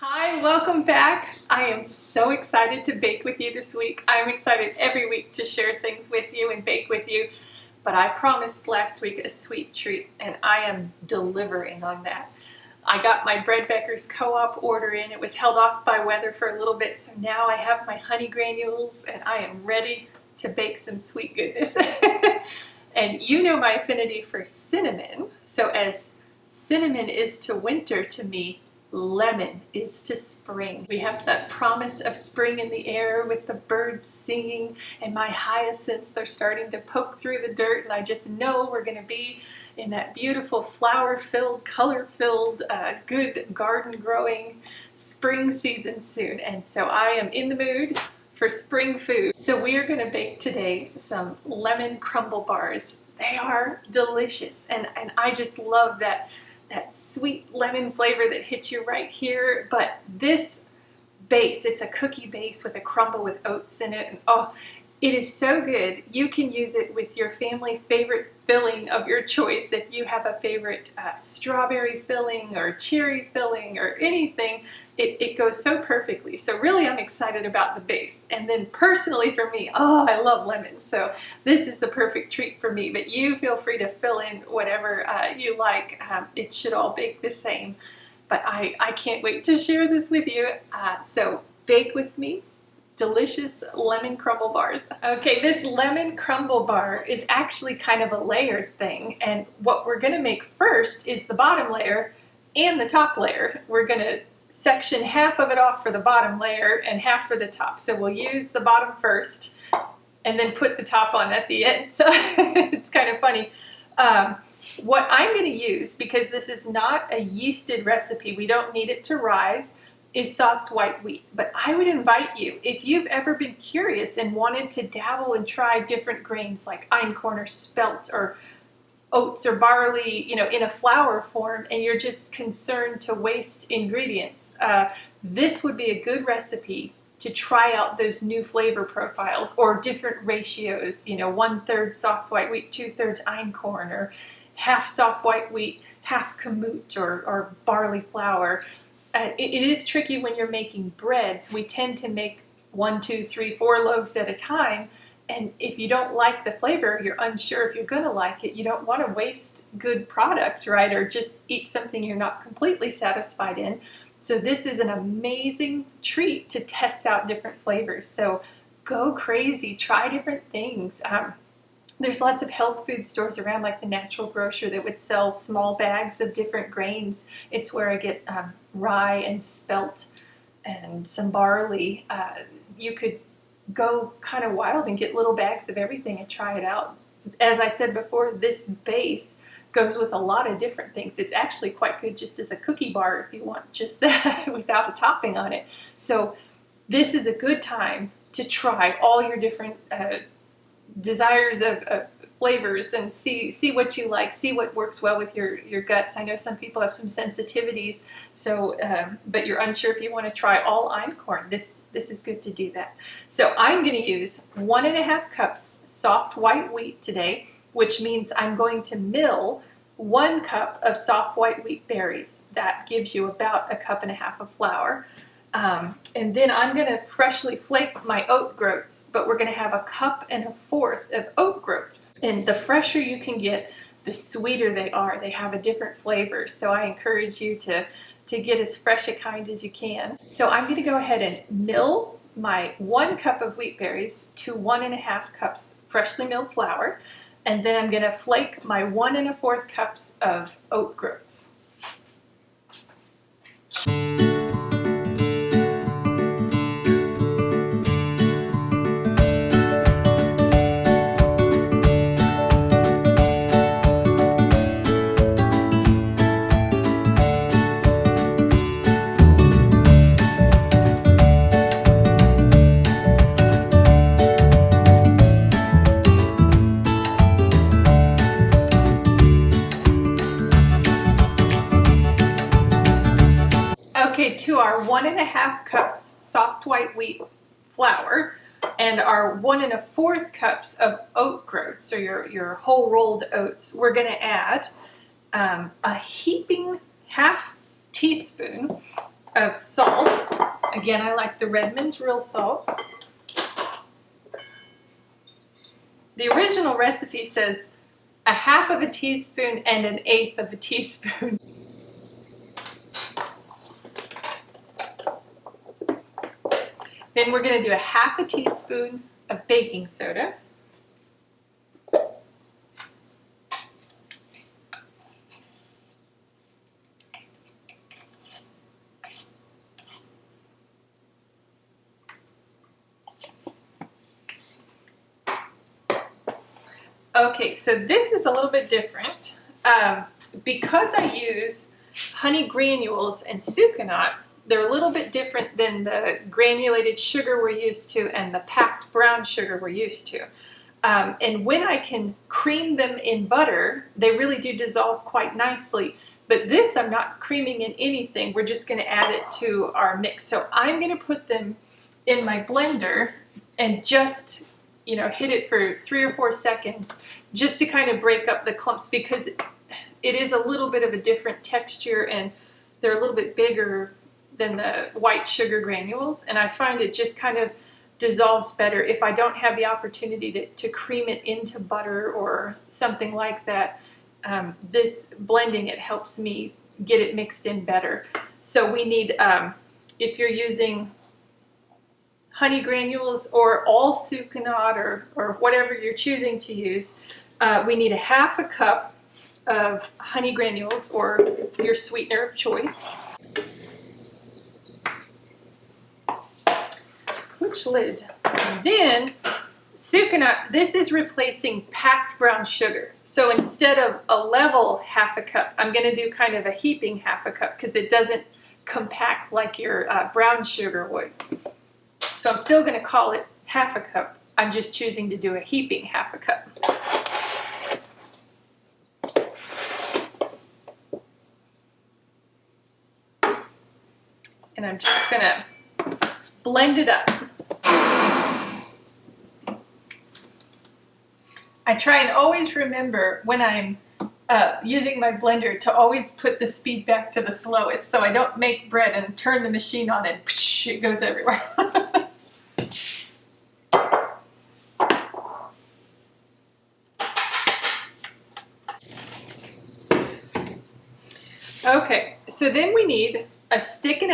Hi, welcome back. I am so excited to bake with you this week. I'm excited every week to share things with you and bake with you, but I promised last week a sweet treat and I am delivering on that. I got my Bread Bakers Co-op order in. It was held off by weather for a little bit, so now I have my honey granules and I am ready to bake some sweet goodness. And you know my affinity for cinnamon, so as cinnamon is to winter to me, lemon is to spring. We have that promise of spring in the air with the birds singing and my hyacinths are starting to poke through the dirt, and I just know we're going to be in that beautiful flower-filled, color-filled, good garden-growing spring season soon. And so I am in the mood for spring food. So we are going to bake today some lemon crumble bars. They are delicious, and I just love that sweet lemon flavor that hits you right here. But this base, it's a cookie base with a crumble with oats in it, and oh, it is so good. You can use it with your family favorite filling of your choice. If you have a favorite strawberry filling or cherry filling or anything, it goes so perfectly. So really I'm excited about the base. And then personally for me, oh, I love lemon. So this is the perfect treat for me, but you feel free to fill in whatever you like. It should all bake the same, but I can't wait to share this with you. So bake with me. Delicious lemon crumble bars. Okay, this lemon crumble bar is actually kind of a layered thing, and what we're going to make first is the bottom layer and the top layer. We're going to section half of it off for the bottom layer and half for the top. So we'll use the bottom first and then put the top on at the end. So it's kind of funny. What I'm going to use, because this is not a yeasted recipe, we don't need it to rise, is soft white wheat. But I would invite you, if you've ever been curious and wanted to dabble and try different grains like einkorn or spelt or oats or barley, you know, in a flour form, and you're just concerned to waste ingredients, this would be a good recipe to try out those new flavor profiles or different ratios, you know, 1/3 soft white wheat, 2/3 einkorn, or half soft white wheat, half kamut or barley flour. It is tricky when you're making breads. We tend to make 1, 2, 3, 4 loaves at a time. And if you don't like the flavor, you're unsure if you're going to like it. You don't want to waste good product, right? Or just eat something you're not completely satisfied in. So this is an amazing treat to test out different flavors. So go crazy, try different things. There's lots of health food stores around, like the Natural Grocer, that would sell small bags of different grains. It's where I get rye and spelt and some barley. You could go kind of wild and get little bags of everything and try it out. As I said before, this base goes with a lot of different things. It's actually quite good just as a cookie bar if you want just that without a topping on it. So this is a good time to try all your different desires of flavors and see what you like, see what works well with your guts. I know some people have some sensitivities, so but you're unsure if you want to try all einkorn. This is good to do that. So I'm going to use 1½ cups soft white wheat today, which means I'm going to mill 1 cup of soft white wheat berries. That gives you about 1½ cups of flour. And then I'm going to freshly flake my oat groats, but we're going to have 1¼ cups of oat groats. And the fresher you can get, the sweeter they are. They have a different flavor. So I encourage you to get as fresh a kind as you can. So I'm going to go ahead and mill my 1 cup of wheat berries to 1½ cups freshly milled flour. And then I'm going to flake my 1¼ cups of oat groats. Okay, to our 1½ cups soft white wheat flour and our 1¼ cups of oat groats, so your whole rolled oats, we're going to add a heaping ½ teaspoon of salt. Again, I like the Redmond's real salt. The original recipe says 1/2 teaspoon and 1/8 teaspoon. Then we're going to do 1/2 teaspoon of baking soda. Okay, so this is a little bit different. Because I use honey granules and sucanat, they're a little bit different than the granulated sugar we're used to and the packed brown sugar we're used to. And when I can cream them in butter, they really do dissolve quite nicely. But this, I'm not creaming in anything. We're just going to add it to our mix. So I'm going to put them in my blender and just, you know, hit it for 3 or 4 seconds just to kind of break up the clumps, because it is a little bit of a different texture and they're a little bit bigger than the white sugar granules, and I find it just kind of dissolves better if I don't have the opportunity to cream it into butter or something like that. This blending, it helps me get it mixed in better. So we need, if you're using honey granules or all sucanat or whatever you're choosing to use, we need 1/2 cup of honey granules or your sweetener of choice. Which lid? And then sucanat, this is replacing packed brown sugar. So instead of a level 1/2 cup, I'm going to do kind of a heaping 1/2 cup because it doesn't compact like your brown sugar would. So I'm still going to call it 1/2 cup. I'm just choosing to do a heaping 1/2 cup. And I'm just going to blend it up. I try and always remember when I'm using my blender to always put the speed back to the slowest so I don't make bread and turn the machine on and psh, it goes everywhere. Okay, so then we need 1.5 sticks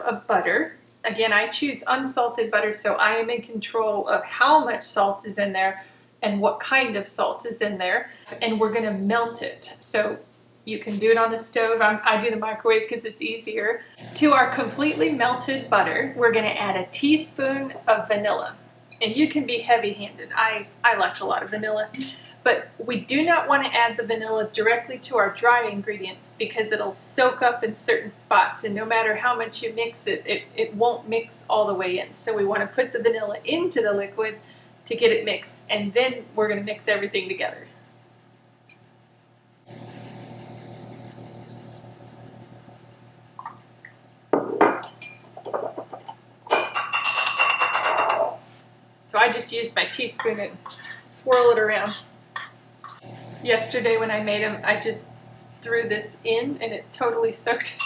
of butter. Again, I choose unsalted butter, so I am in control of how much salt is in there and what kind of salt is in there. And we're gonna melt it. So you can do it on the stove. I do the microwave because it's easier. To our completely melted butter, we're gonna add 1 teaspoon of vanilla. And you can be heavy-handed. I like a lot of vanilla. But we do not want to add the vanilla directly to our dry ingredients because it'll soak up in certain spots, and no matter how much you mix it, it won't mix all the way in. So we want to put the vanilla into the liquid to get it mixed, and then we're going to mix everything together. So I just used my teaspoon and swirl it around. Yesterday when I made them, I just threw this in and it totally soaked.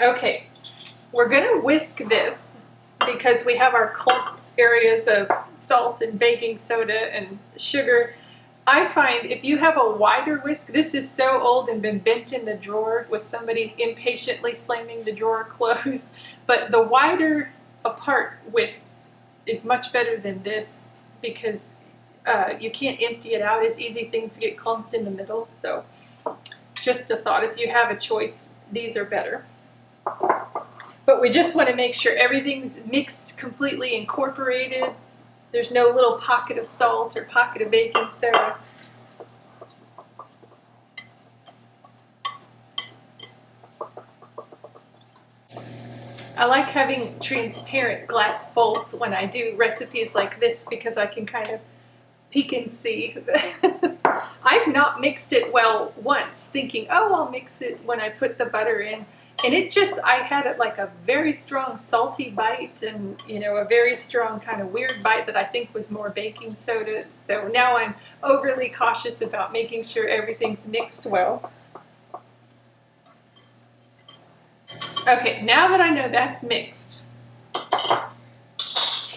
Okay, we're gonna whisk this because we have our clumps areas of salt and baking soda and sugar. I find if you have a wider whisk, this is so old and been bent in the drawer with somebody impatiently slamming the drawer closed, but the wider apart whisk is much better than this because you can't empty it out as easy. Things get clumped in the middle. So just a thought, if you have a choice, these are better. But we just want to make sure everything's mixed, completely incorporated. There's no little pocket of salt or pocket of baking soda. I like having transparent glass bowls when I do recipes like this because I can kind of peek and see. I've not mixed it well once, thinking, oh, I'll mix it when I put the butter in. And it just, I had it like a very strong salty bite and, you know, a very strong kind of weird bite that I think was more baking soda. So now I'm overly cautious about making sure everything's mixed well. Okay, now that I know that's mixed,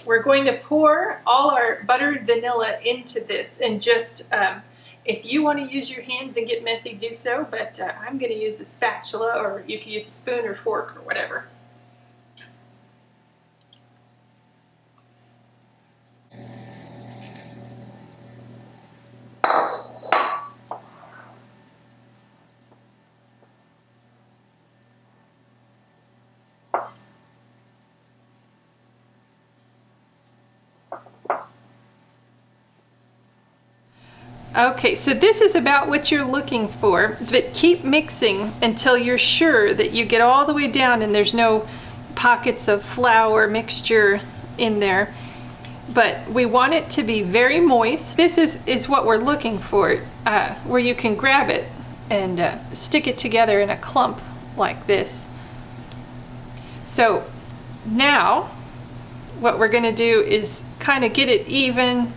we're going to pour all our buttered vanilla into this, and just if you want to use your hands and get messy, do so, but I'm going to use a spatula, or you can use a spoon or fork or whatever. Okay, so this is about what you're looking for, but keep mixing until you're sure that you get all the way down and there's no pockets of flour mixture in there. But we want it to be very moist. This is what we're looking for, where you can grab it and stick it together in a clump like this. So now what we're going to do is kind of get it even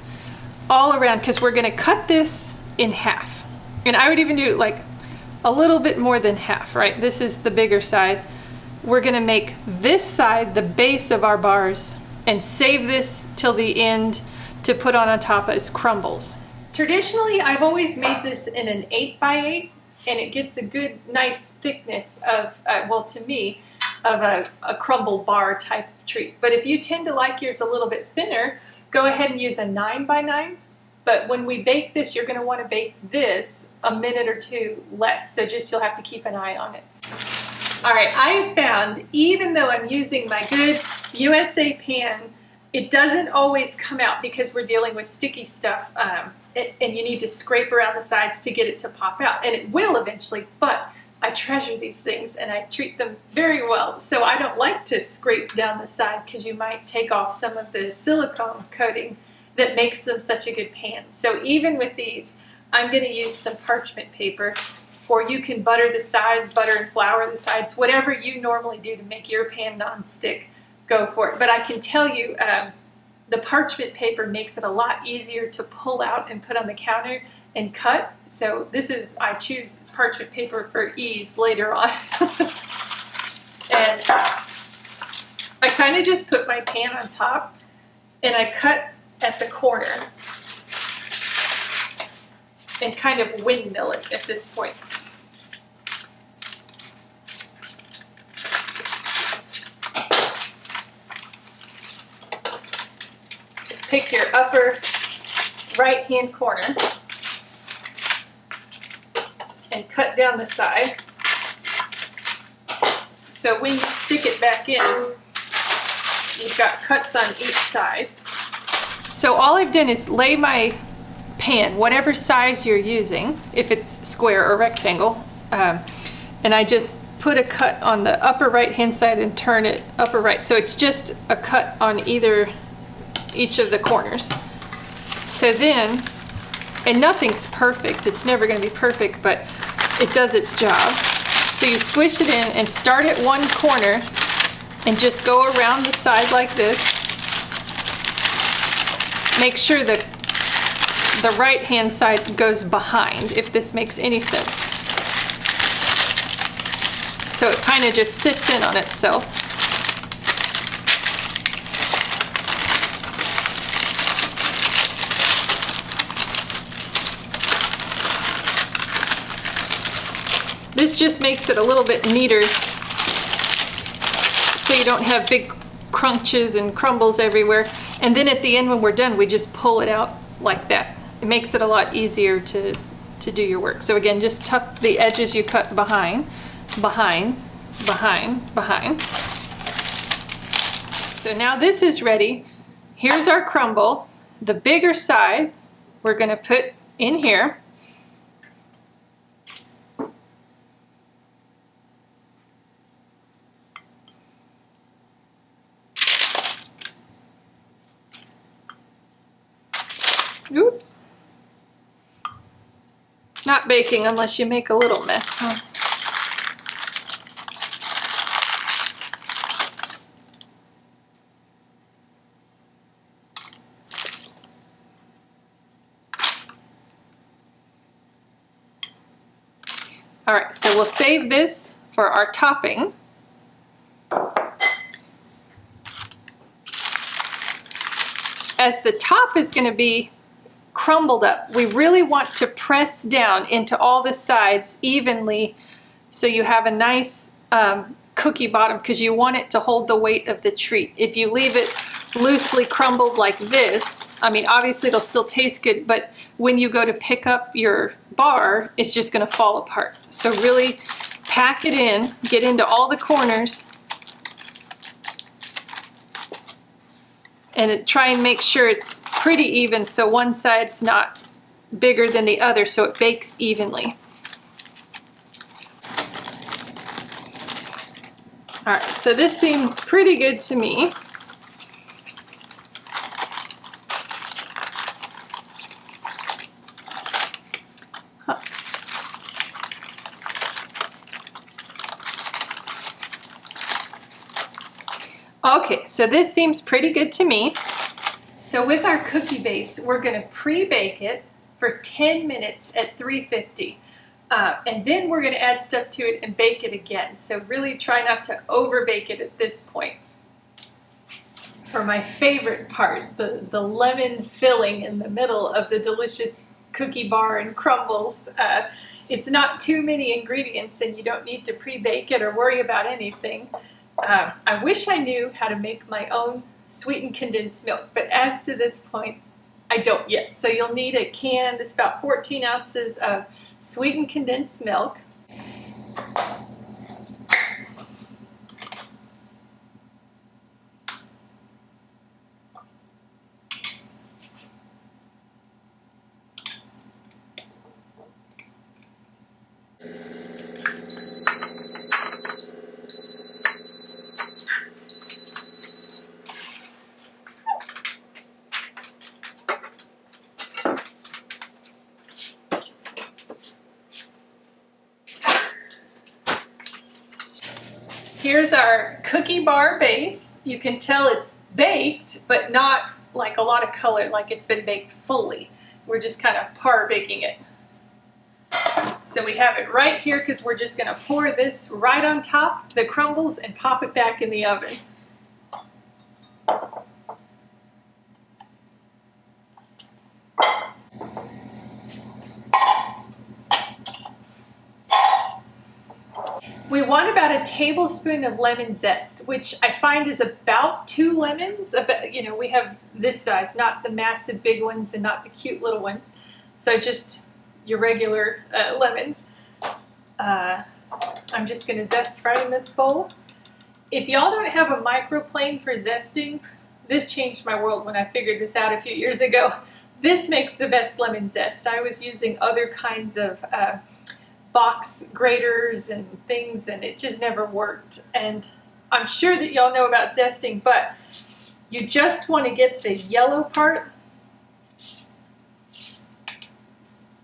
all around, because we're going to cut this in half. And I would even do like a little bit more than half, right? This is the bigger side. We're going to make this side the base of our bars and save this till the end to put on top as crumbles. Traditionally, I've always made this in an 8x8, and it gets a good, nice thickness of, well, to me, of a crumble bar type treat. But if you tend to like yours a little bit thinner, go ahead and use a 9x9, but when we bake this, you're going to want to bake this a minute or two less, so just you'll have to keep an eye on it. All right, I found, even though I'm using my good USA pan, it doesn't always come out because we're dealing with sticky stuff, and you need to scrape around the sides to get it to pop out, and it will eventually, but I treasure these things and I treat them very well. So I don't like to scrape down the side because you might take off some of the silicone coating that makes them such a good pan. So even with these, I'm going to use some parchment paper, or you can butter the sides, butter and flour the sides, whatever you normally do to make your pan non-stick, go for it. But I can tell you, the parchment paper makes it a lot easier to pull out and put on the counter and cut. So this is, I choose parchment paper for ease later on. And I kind of just put my pan on top and I cut at the corner and kind of windmill it at this point. Just pick your upper right hand corner and cut down the side. So when you stick it back in, you've got cuts on each side. So all I've done is lay my pan, whatever size you're using, if it's square or rectangle, and I just put a cut on the upper right hand side and turn it upper right. So it's just a cut on each of the corners. So then, and nothing's perfect, it's never going to be perfect, but it does its job. So you squish it in and start at one corner and just go around the side like this. Make sure that the right hand side goes behind, if this makes any sense. So it kind of just sits in on itself. This just makes it a little bit neater so you don't have big crunches and crumbles everywhere. And then at the end when we're done, we just pull it out like that. It makes it a lot easier to do your work. So again, just tuck the edges you cut behind, behind, behind, behind. So now this is ready. Here's our crumble. The bigger side we're going to put in here. Oops. Not baking unless you make a little mess, huh? All right, so we'll save this for our topping. as the top is going to be crumbled up, we really want to press down into all the sides evenly so you have a nice cookie bottom, because you want it to hold the weight of the treat. If you leave it loosely crumbled like this, I mean, obviously it'll still taste good, but when you go to pick up your bar, it's just going to fall apart. So really pack it in, get into all the corners, and try and make sure it's pretty even so one side's not bigger than the other, so it bakes evenly. All right, so this seems pretty good to me. Okay, so this seems pretty good to me. So with our cookie base, we're going to pre-bake it for 10 minutes at 350. And then we're going to add stuff to it and bake it again. So really try not to over bake it at this point. For my favorite part, the lemon filling in the middle of the delicious cookie bar and crumbles. It's not too many ingredients and you don't need to pre-bake it or worry about anything. I wish I knew how to make my own sweetened condensed milk, but as to this point, I don't yet. So you'll need a can, that's about 14 ounces of sweetened condensed milk. Here's our cookie bar base. You can tell it's baked, but not like a lot of color, like it's been baked fully. We're just kind of par baking it. So we have it right here because we're just going to pour this right on top, the crumbles, and pop it back in the oven. We want about a tablespoon of lemon zest, which I find is about 2 lemons. About, you know, we have this size, not the massive big ones and not the cute little ones. So just your regular lemons. I'm just going to zest right in this bowl. If y'all don't have a microplane for zesting, this changed my world when I figured this out a few years ago. This makes the best lemon zest. I was using other kinds of box graters and things, and it just never worked. And I'm sure that y'all know about zesting, but you just want to get the yellow part.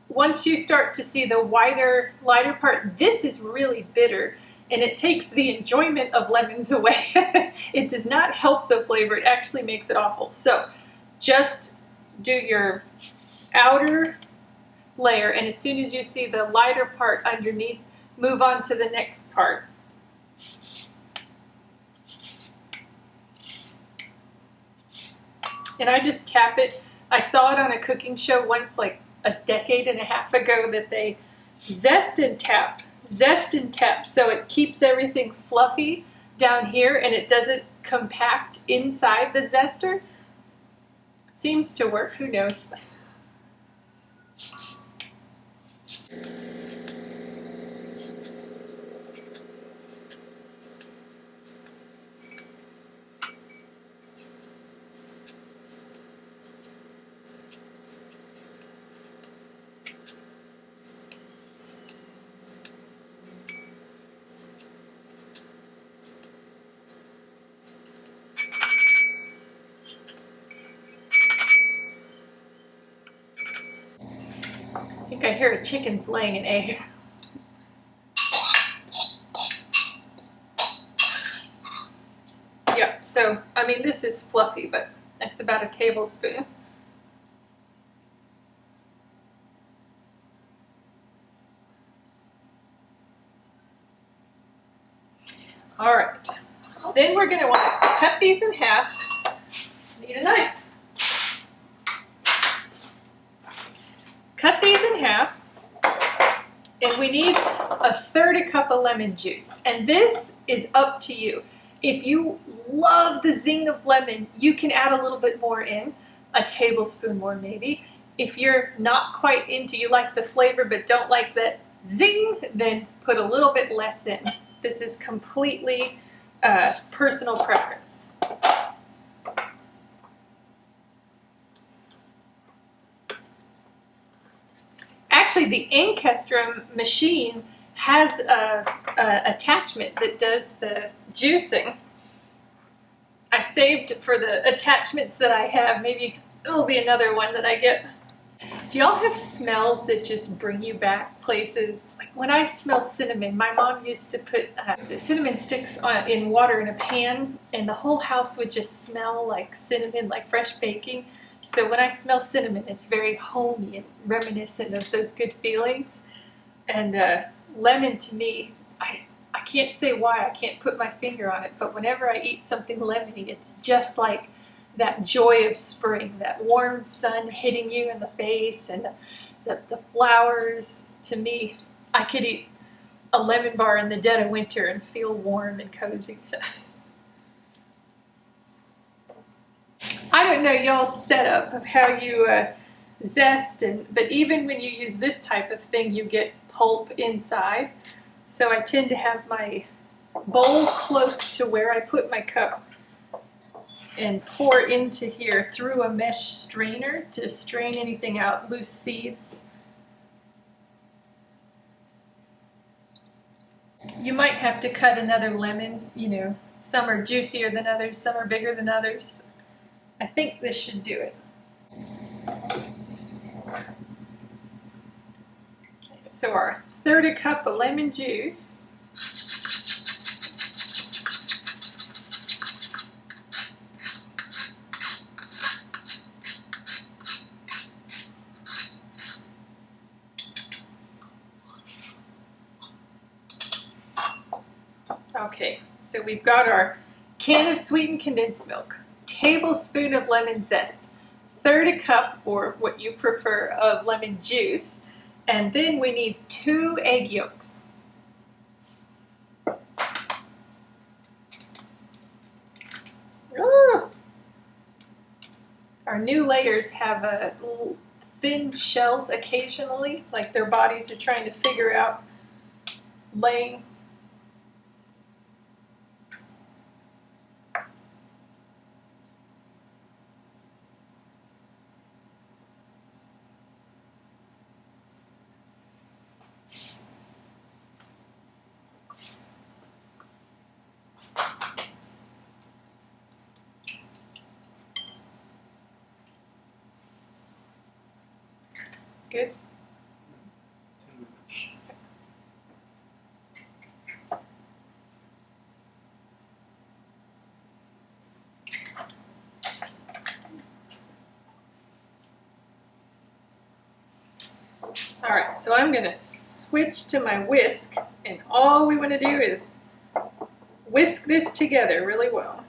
Once you start to see the lighter part, this is really bitter, and it takes the enjoyment of lemons away. It does not help the flavor, it actually makes it awful. So just do your outer layer, and as soon as you see the lighter part underneath, move on to the next part. And I just tap it. I saw it on a cooking show once, like a decade and a half ago, that they zest and tap, so it keeps everything fluffy down here and it doesn't compact inside the zester. Seems to work, who knows. I think I hear a chicken's laying an egg. Yeah, so, I mean, this is fluffy, but it's about a tablespoon. All right, then we're going to want to cut these in half. Need a knife. cut these in half, and we need 1/3 cup of lemon juice. And this is up to you. If you love the zing of lemon, you can add a little bit more in, a tablespoon more maybe. If you're not quite into, you like the flavor but don't like that zing, then put a little bit less in. This is completely personal preference. Actually, the Ancestrum machine has a attachment that does the juicing. I saved for the attachments that I have. Maybe it'll be another one that I get. Do y'all have smells that just bring you back places? Like when I smell cinnamon, my mom used to put cinnamon sticks in water in a pan, and the whole house would just smell like cinnamon, like fresh baking. So when I smell cinnamon, it's very homey and reminiscent of those good feelings. And lemon to me, I can't say why, I can't put my finger on it, but whenever I eat something lemony, it's just like that joy of spring, that warm sun hitting you in the face, and the flowers. To me, I could eat a lemon bar in the dead of winter and feel warm and cozy. So. I don't know y'all's setup of how you zest, but even when you use this type of thing, you get pulp inside. So I tend to have my bowl close to where I put my cup and pour into here through a mesh strainer to strain anything out, loose seeds. You might have to cut another lemon, you know, some are juicier than others, some are bigger than others. I think this should do it. So our 1/3 cup of lemon juice. Okay, so we've got our can of sweetened condensed milk, tablespoon of lemon zest, 1/3 cup, or what you prefer, of lemon juice, and then we need 2 egg yolks. Ooh. Our new layers have little thin shells occasionally, like their bodies are trying to figure out laying. Good. All right, so I'm going to switch to my whisk, and all we want to do is whisk this together really well.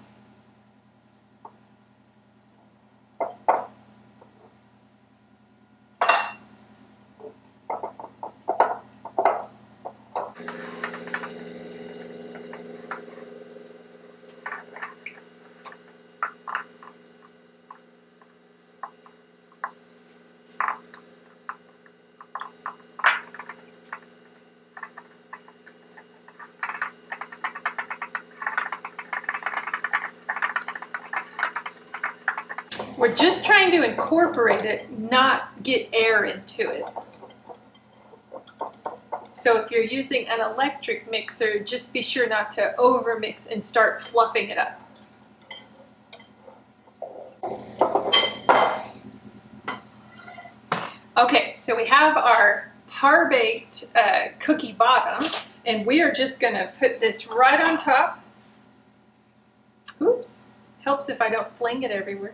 We're just trying to incorporate it, not get air into it. So if you're using an electric mixer, just be sure not to overmix and start fluffing it up. Okay, so we have our par-baked cookie bottom, and we are just going to put this right on top. Oops, helps if I don't fling it everywhere.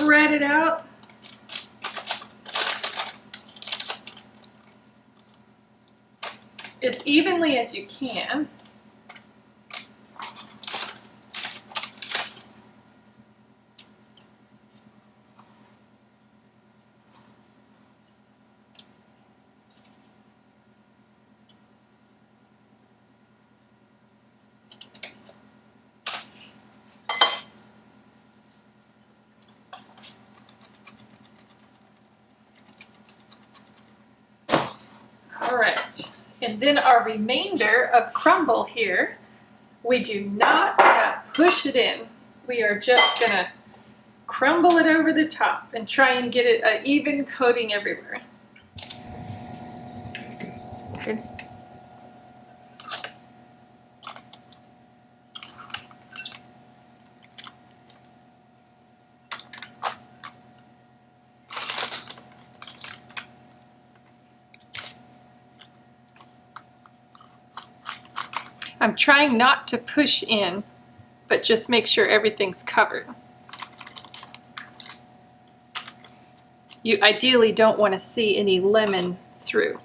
spread it out. As evenly as you can. All right, and then our remainder of crumble here, we do not push it in. We are just gonna crumble it over the top and try and get it an even coating everywhere. That's good. Good. I'm trying not to push in, but just make sure everything's covered. You ideally don't want to see any lemon through.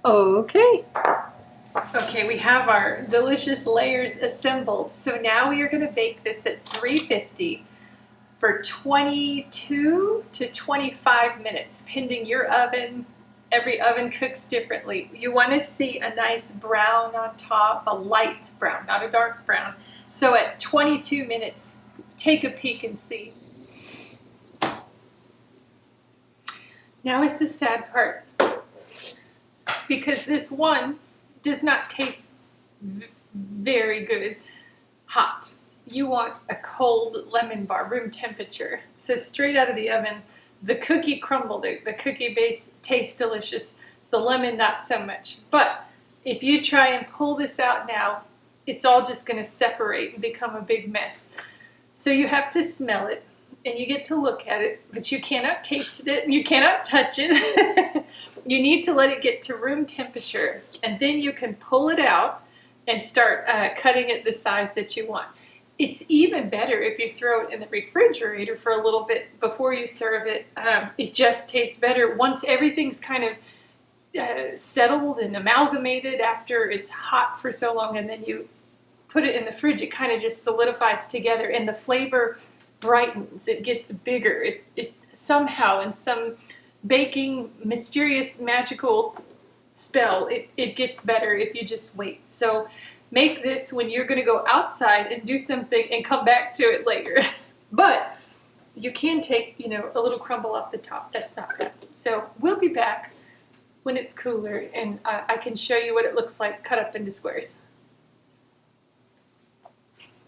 Okay. Okay, we have our delicious layers assembled. So now we are going to bake this at 350 for 22 to 25 minutes, pending your oven. Every oven cooks differently. You want to see a nice brown on top, a light brown, not a dark brown. So at 22 minutes, take a peek and see. Now is the sad part, because this one does not taste very good hot. You want a cold lemon bar, room temperature. So straight out of the oven, the cookie crumbled, the cookie base tastes delicious, the lemon not so much. But if you try and pull this out now, it's all just going to separate and become a big mess. So you have to smell it and you get to look at it, but you cannot taste it and you cannot touch it. You need to let it get to room temperature, and then you can pull it out and start cutting it the size that you want. It's even better if you throw it in the refrigerator for a little bit before you serve it. It just tastes better once everything's kind of settled and amalgamated after it's hot for so long, and then you put it in the fridge. It kind of just solidifies together and the flavor brightens. It gets bigger. It somehow, in some baking mysterious magical spell, it gets better if you just wait. So make this when you're going to go outside and do something and come back to it later. But you can take, a little crumble off the top. That's not bad. So we'll be back when it's cooler, and I can show you what it looks like cut up into squares.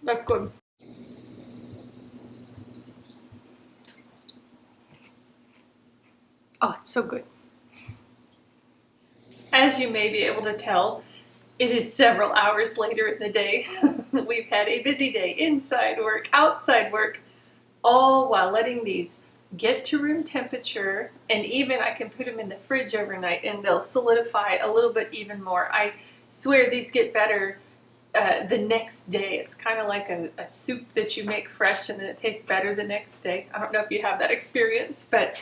Look good. Oh, it's so good. As you may be able to tell, it is several hours later in the day. We've had a busy day, inside work, outside work, all while letting these get to room temperature, and even I can put them in the fridge overnight and they'll solidify a little bit even more. I swear these get better the next day. It's kind of like a soup that you make fresh and then it tastes better the next day. I don't know if you have that experience, but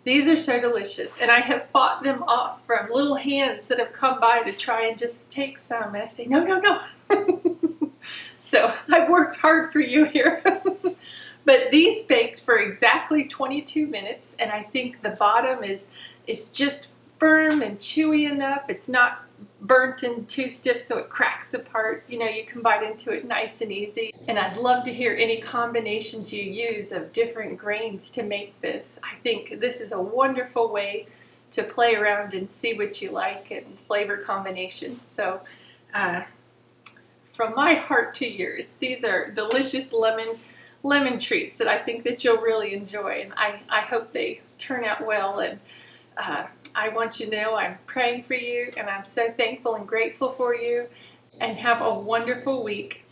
these are so delicious, and I have fought them off from little hands that have come by to try and just take some, and I say, no, no, no. So I've worked hard for you here. But these baked for exactly 22 minutes, and I think the bottom is just firm and chewy enough. It's not burnt and too stiff so it cracks apart. You can bite into it nice and easy. And I'd love to hear any combinations you use of different grains to make this. I think this is a wonderful way to play around and see what you like and flavor combinations. So from my heart to yours, these are delicious lemon treats that I think that you'll really enjoy, and I hope they turn out well. And I want you to know I'm praying for you, and I'm so thankful and grateful for you, and have a wonderful week.